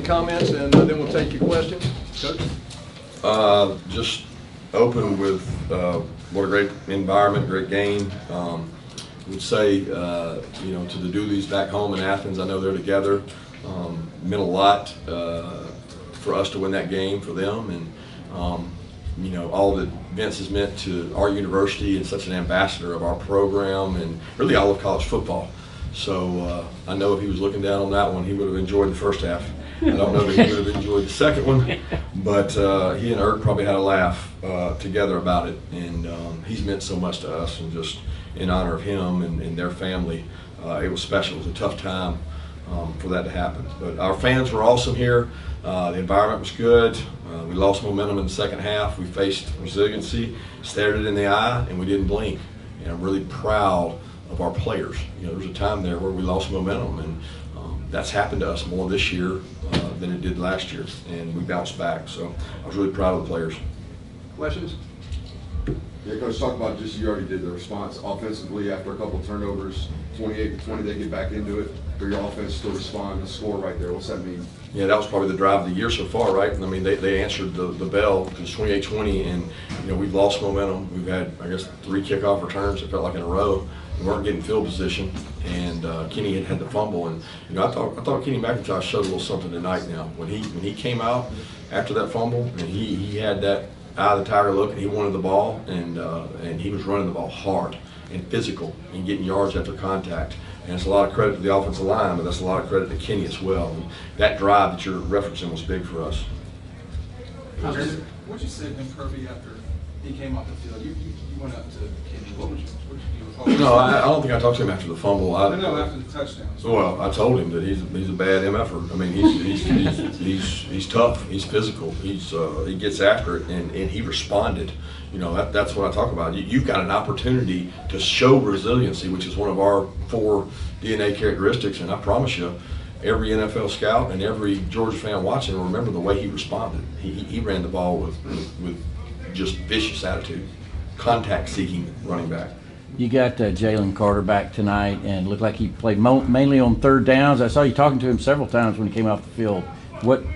comments, and then we'll take your questions. Coach? Just open with what a great environment, great game. Would say, you know, to the Dooleys back home in Athens, I know they're together. Meant a lot for us to win that game for them, and you know, all that Vince has meant to our university and such an ambassador of our program and really all of college football. So I know if he was looking down on that one, he would have enjoyed the first half. I don't know that he would have enjoyed the second one, but he and Erk probably had a laugh together about it, and he's meant so much to us, and just in honor of him and their family, it was special. It was a tough time for that to happen. But our fans were awesome here. The environment was good. We lost momentum in the second half. We faced resiliency, stared it in the eye, and we didn't blink. And I'm really proud of our players. You know, there was a time there where we lost momentum, and that's happened to us more this year than it did last year, and we bounced back. So I was really proud of the players. Questions? Yeah, Coach, talk about just, you already did the response offensively after a couple of turnovers, 28-20, they get back into it. For your offense still respond to score right there, what's that mean? Yeah, that was probably the drive of the year so far, right? I mean, they answered the bell, because 28-20, and you know, we've lost momentum. We've had, I guess, 3 kickoff returns, it felt like, in a row. We weren't getting field position, and Kenny had the fumble, and you know, I thought Kenny McIntosh showed a little something tonight. Now, when he came out after that fumble, and he had that eye of the tiger look, and he wanted the ball, and he was running the ball hard and physical and getting yards after contact. And it's a lot of credit to the offensive line, but that's a lot of credit to Kenny as well. And that drive that you're referencing was big for us. What'd you say to him, Kirby, after he came off the field? You went up to Kenny. What would you No, I don't think I talked to him after the fumble. No, after the touchdown. Well, I told him that he's a bad MFer. I mean, he's tough. He's physical. He gets after it, and he responded. You know, that's what I talk about. You've got an opportunity to show resiliency, which is one of our 4 DNA characteristics, and I promise you, every NFL scout and every Georgia fan watching will remember the way he responded. He ran the ball with just vicious attitude, contact-seeking running back. You got Jalen Carter back tonight, and looked like he played mainly on third downs. I saw you talking to him several times when he came off the field.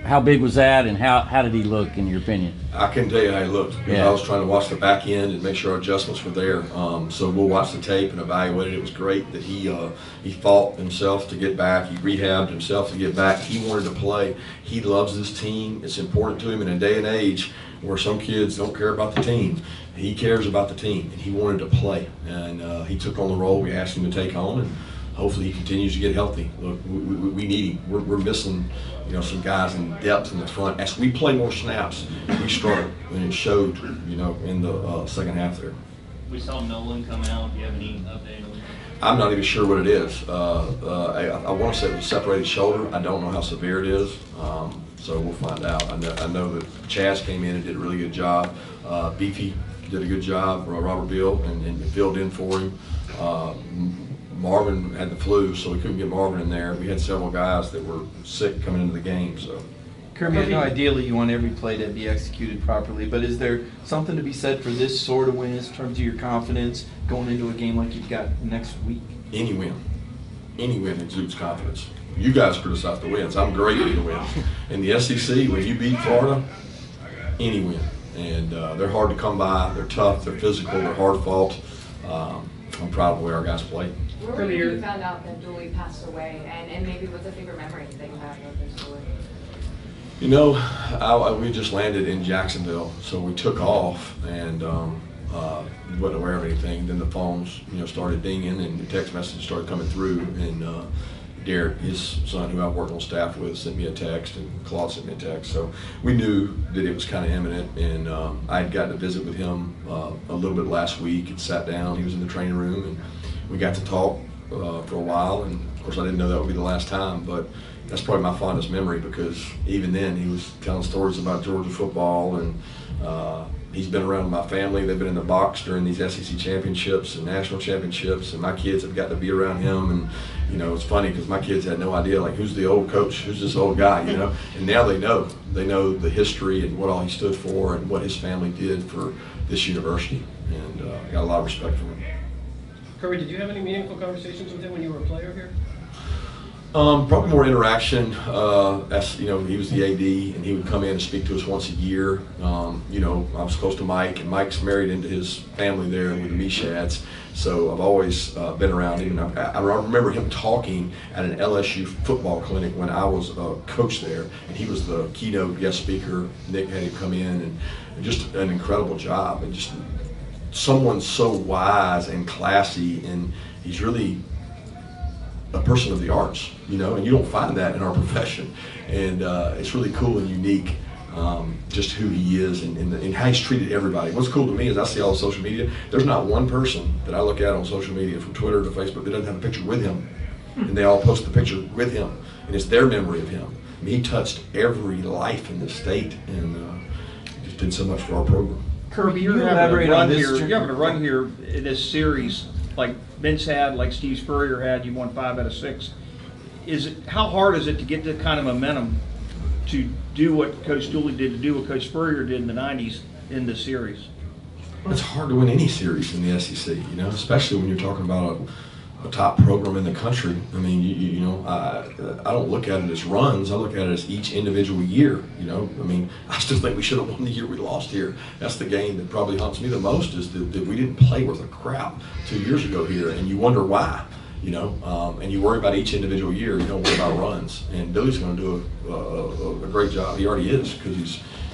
How big was that, and how did he look, in your opinion? I couldn't tell you how he looked. Yeah. I was trying to watch the back end and make sure our adjustments were there. So we'll watch the tape and evaluate it. It was great that he fought himself to get back. He rehabbed himself to get back. He wanted to play. He loves this team. It's important to him in a day and age where some kids don't care about the team. He cares about the team, and he wanted to play. And he took on the role we asked him to take on, and hopefully he continues to get healthy. Look, we need him. We're missing, you know, some guys in depth in the front. As we play more snaps, we struggle, and it showed, you know, in the second half there. We saw Nolan come out. Do you have any update on that? I'm not even sure what it is. I want to say it was a separated shoulder. I don't know how severe it is, so we'll find out. I know that Chaz came in and did a really good job. Beefy did a good job, Robert Beal, and filled in for him. Marvin had the flu, so we couldn't get Marvin in there. We had several guys that were sick coming into the game. So, Kirby, I know ideally you want every play to be executed properly, but is there something to be said for this sort of win in terms of your confidence going into a game like you've got next week? Any win exudes confidence. You guys criticize the wins. I'm great at the wins. In the SEC, when you beat Florida, any win. And they're hard to come by. They're tough. They're physical. They're hard fought. I'm proud of the way our guys played. Where were you found out that Dooley passed away, and maybe what's a favorite memory that you have of his story? You know, we just landed in Jacksonville, so we took off and wasn't aware of anything. Then the phones, you know, started dinging and the text messages started coming through. And Derek, his son, who I worked on staff with, sent me a text, and Claude sent me a text. So we knew that it was kind of imminent, and I had gotten to visit with him a little bit last week and sat down. He was in the training room, and we got to talk for a while. And of course, I didn't know that would be the last time, but that's probably my fondest memory, because even then he was telling stories about Georgia football, and he's been around my family. They've been in the box during these SEC championships and national championships, and my kids have got to be around him. And you know, it's funny because my kids had no idea, like, who's the old coach, who's this old guy, you know? And now they know the history and what all he stood for and what his family did for this university, and I got a lot of respect for him. Kirby, did you have any meaningful conversations with him when you were a player here? Probably more interaction. As you know, he was the AD, and he would come in and speak to us once a year. You know, I was close to Mike, and Mike's married into his family there with the Meshads, so I've always been around him. And I remember him talking at an LSU football clinic when I was a coach there, and he was the keynote guest speaker. Nick had him come in, and just an incredible job, and just someone so wise and classy, and he's really a person of the arts, you know, and you don't find that in our profession. And it's really cool and unique, just who he is and how he's treated everybody. What's cool to me is I see all the social media. There's not one person that I look at on social media, from Twitter to Facebook, that doesn't have a picture with him. And they all post the picture with him, and it's their memory of him. I mean, he touched every life in the state, and just did so much for our program. Kirby, Can you you're having a elaborate run on this here. journey? You're having a run here in this series, like Vince had, like Steve Spurrier had. You won 5 out of 6. How hard is it to get the kind of momentum to do what Coach Dooley did, to do what Coach Spurrier did in the '90s in this series? It's hard to win any series in the SEC, you know, especially when you're talking about a top program in the country. I mean, you know, I don't look at it as runs. I look at it as each individual year, you know. I mean, I still think we should have won the year we lost here. That's the game that probably haunts me the most, is that we didn't play worth a crap 2 years ago here, and you wonder why, you know. And you worry about each individual year. You don't worry about runs. And Billy's going to do a great job. He already is, because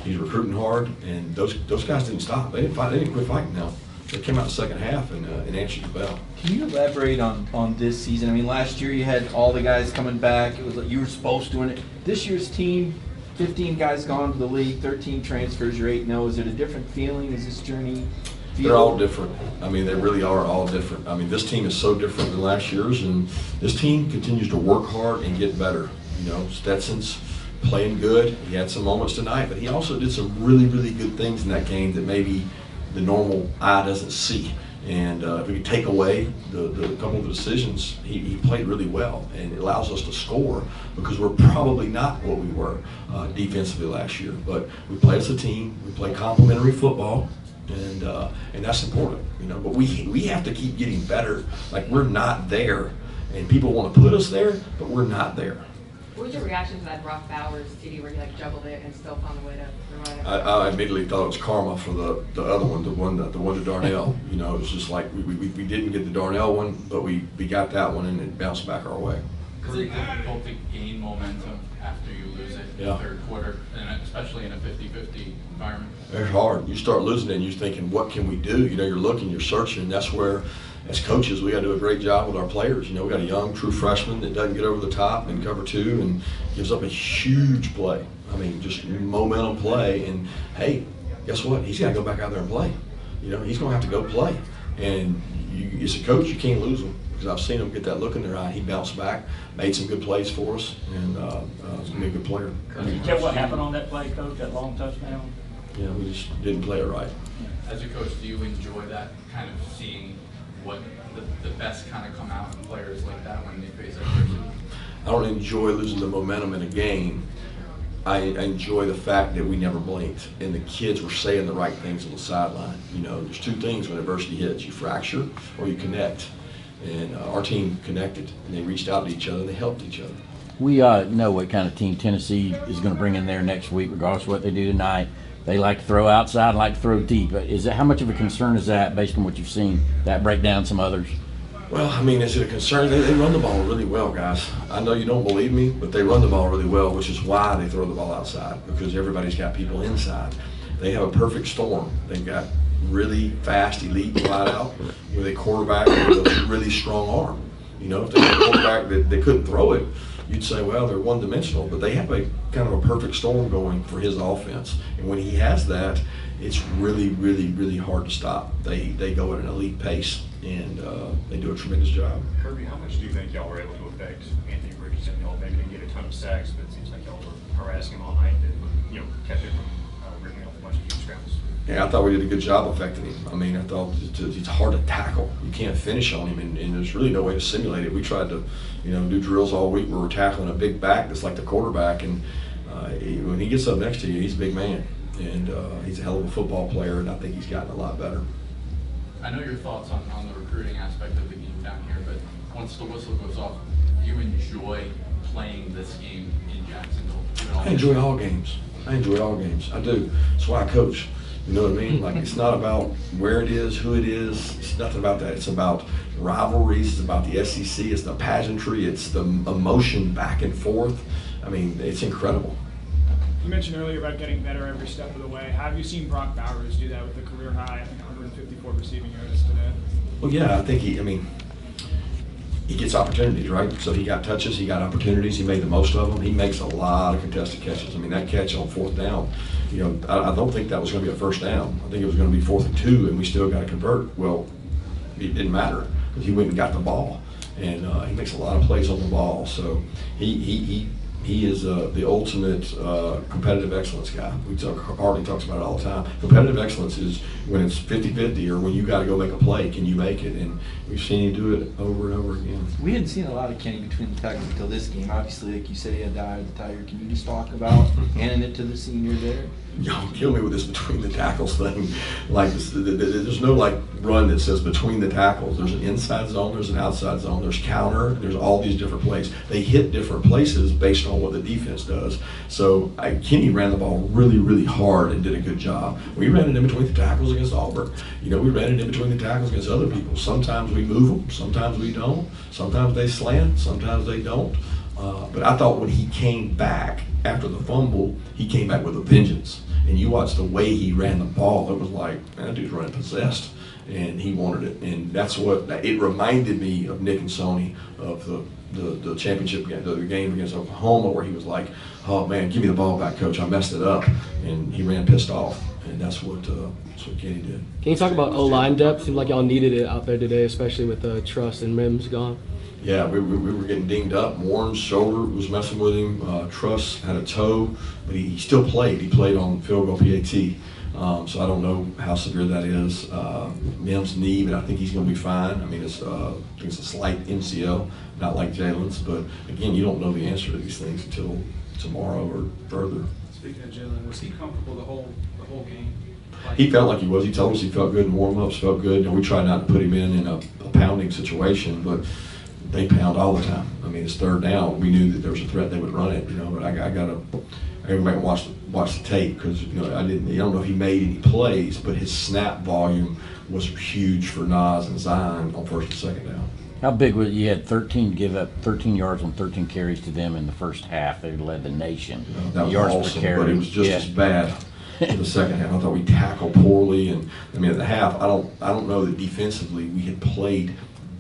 he's recruiting hard, and those guys didn't stop. They didn't fight. They didn't quit fighting now. They came out in the second half and answered the bell. Can you elaborate on this season? I mean, last year you had all the guys coming back. It was like you were supposed to win it. This year's team, 15 guys gone to the league, 13 transfers, you're 8-0. Is it a different feeling? Is this journey feel? They're all different. I mean, they really are all different. I mean, this team is so different than last year's, and this team continues to work hard and get better. You know, Stetson's playing good. He had some moments tonight, but he also did some really, really good things in that game that maybe the normal eye doesn't see. And if we take away the couple of the decisions, he played really well, and it allows us to score, because we're probably not what we were defensively last year. But we play as a team, we play complementary football, and that's important, you know. But we have to keep getting better. Like, we're not there, and people want to put us there, but we're not there. What was your reaction to that Brock Bowers CD where he like juggled it and still found a way to run it? I immediately thought it was karma for the other one, the one to Darnell. You know, it was just like we didn't get the Darnell one, but we got that one, and it bounced back our way. Is it difficult to gain momentum after you lose it in the third quarter, and especially in a 50-50 environment? It's hard. You start losing it, and you're thinking, what can we do? You know, you're looking, you're searching, and that's where, as coaches, we got to do a great job with our players. You know, we got a young, true freshman that doesn't get over the top in cover 2 and gives up a huge play. I mean, just momentum play. And hey, guess what? He's got to go back out there and play. You know, he's going to have to go play. And you, as a coach, you can't lose him, because I've seen him get that look in their eye. He bounced back, made some good plays for us, and he's going to be a good player. Can you tell what happened on that play, Coach, that long touchdown? Yeah, we just didn't play it right. As a coach, do you enjoy that kind of seeing what the best kind of come out in players like that when they face adversity? I don't enjoy losing the momentum in a game. I enjoy the fact that we never blinked, and the kids were saying the right things on the sideline. You know, there's 2 things when adversity hits: you fracture or you connect. And our team connected, and they reached out to each other, and they helped each other. We know what kind of team Tennessee is going to bring in there next week, regardless of what they do tonight. They like to throw outside, like to throw deep. How much of a concern is that, based on what you've seen, that break down some others? Well, I mean, is it a concern? They run the ball really well, guys. I know you don't believe me, but they run the ball really well, which is why they throw the ball outside, because everybody's got people inside. They have a perfect storm. They've got really fast, elite wideout with a quarterback with a really strong arm. You know, if they had a quarterback that they couldn't throw it, you'd say, well, they're one-dimensional. But they have a kind of a perfect storm going for his offense. And when he has that, it's really, really, really hard to stop. They go at an elite pace, and they do a tremendous job. Kirby, how much do you think y'all were able to affect Anthony Richardson? Y'all maybe didn't get a ton of sacks, but it seems like y'all were harassing him all night and, you know, kept him from ripping off a bunch of huge scrambles. Yeah, I thought we did a good job affecting him. I mean, I thought he's hard to tackle. You can't finish on him, and there's really no way to simulate it. We tried to, you know, do drills all week where we're tackling a big back that's like the quarterback, and when he gets up next to you, he's a big man, and he's a hell of a football player, and I think he's gotten a lot better. I know your thoughts on the recruiting aspect of the game down here, but once the whistle goes off, do you enjoy playing this game in Jacksonville? I enjoy all games. I do. That's why I coach. You know what I mean? Like, it's not about where it is, who it is. It's nothing about that. It's about rivalries. It's about the SEC. It's the pageantry. It's the emotion back and forth. I mean, it's incredible. You mentioned earlier about getting better every step of the way. Have you seen Brock Bowers do that with a career high, I think 154 receiving yards today? Well, yeah, I think he gets opportunities, right? So he got touches, he got opportunities, he made the most of them. He makes a lot of contested catches. I mean, that catch on 4th down, you know, I don't think that was going to be a first down. I think it was going to be 4th and 2, and we still got to convert. Well, it didn't matter because he went and got the ball, and he makes a lot of plays on the ball. So he is the ultimate competitive excellence guy. Hartley talks about it all the time. Competitive excellence is when it's 50-50 or when you got to go make a play, can you make it? And we've seen him do it over and over again. We hadn't seen a lot of Kenny between the tackles until this game. Obviously, like you said, he had the eye of the tiger. Can you just talk about handing it to the senior there? Y'all kill me with this between the tackles thing. Like, there's no like run that says between the tackles. There's an inside zone, there's an outside zone, there's counter, there's all these different plays. They hit different places based on what the defense does. So Kenny ran the ball really, really hard and did a good job. We ran it in between the tackles against Auburn. You know, we ran it in between the tackles against other people. Sometimes we move them, sometimes we don't. Sometimes they slant, sometimes they don't. But I thought when he came back after the fumble, he came back with a vengeance. And you watch the way he ran the ball, it was like, man, that dude's running possessed. And he wanted it. And that's what, it reminded me of Nick and Sony of the championship game, the game against Oklahoma, where he was like, oh man, give me the ball back, coach, I messed it up. And he ran pissed off. And that's what Kenny did. Can you talk about O-line depth? Seemed like y'all needed it out there today, especially with Truss and Mims gone. Yeah, we were getting dinged up. Warren's shoulder was messing with him. Truss had a toe, but he still played. He played on field goal PAT. So I don't know how severe that is. Mims' knee, but I think he's going to be fine. I mean, I think it's a slight MCL, not like Jalen's. But again, you don't know the answer to these things until tomorrow or further. Speaking of Jalen, was he comfortable the whole game? He felt like he was. He told us he felt good in warm-ups, felt good. And we tried not to put him in a pounding situation, but they pound all the time. I mean, it's 3rd down. We knew that there was a threat they would run it, you know. But I got to go back and watch the tape because, you know, I don't know if he made any plays, but his snap volume was huge for Nas and Zion on 1st and 2nd down. How big was you had 13 give up 13 yards on 13 carries to them in the first half? They led the nation. That was yards awesome, per carry. but it was just as bad in the second half. I thought we tackled poorly, and I mean at the half, I don't know that defensively we had played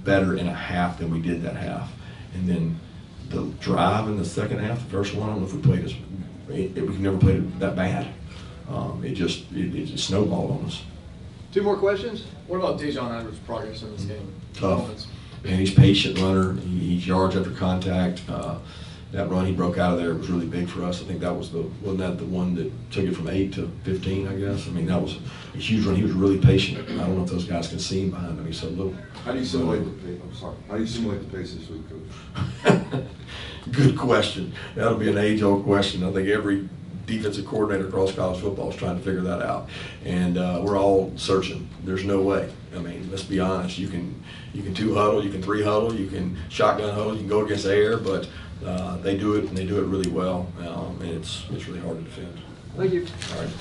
better in a half than we did that half. And then the drive in the second half, the first one, I don't know if we played as we've never played it that bad. It just snowballed on us. 2 more questions? What about Dejon Andrews' progress in this game? Tough. And he's a patient runner. He's yards after contact. That run he broke out of there was really big for us. I think that was wasn't that the one that took it from 8 to 15, I guess? I mean, that was a huge run. He was really patient. I don't know if those guys can see him behind him. He's so little. How do you simulate the pace? I'm sorry. How do you simulate the pace this week, Coach? Good question. That'll be an age-old question. I think every defensive coordinator across college football is trying to figure that out, and we're all searching. There's no way. I mean, let's be honest. You can 2 huddle, you can 3 huddle, you can shotgun huddle, you can go against the air, but they do it and they do it really well, and it's really hard to defend. Thank you. All right.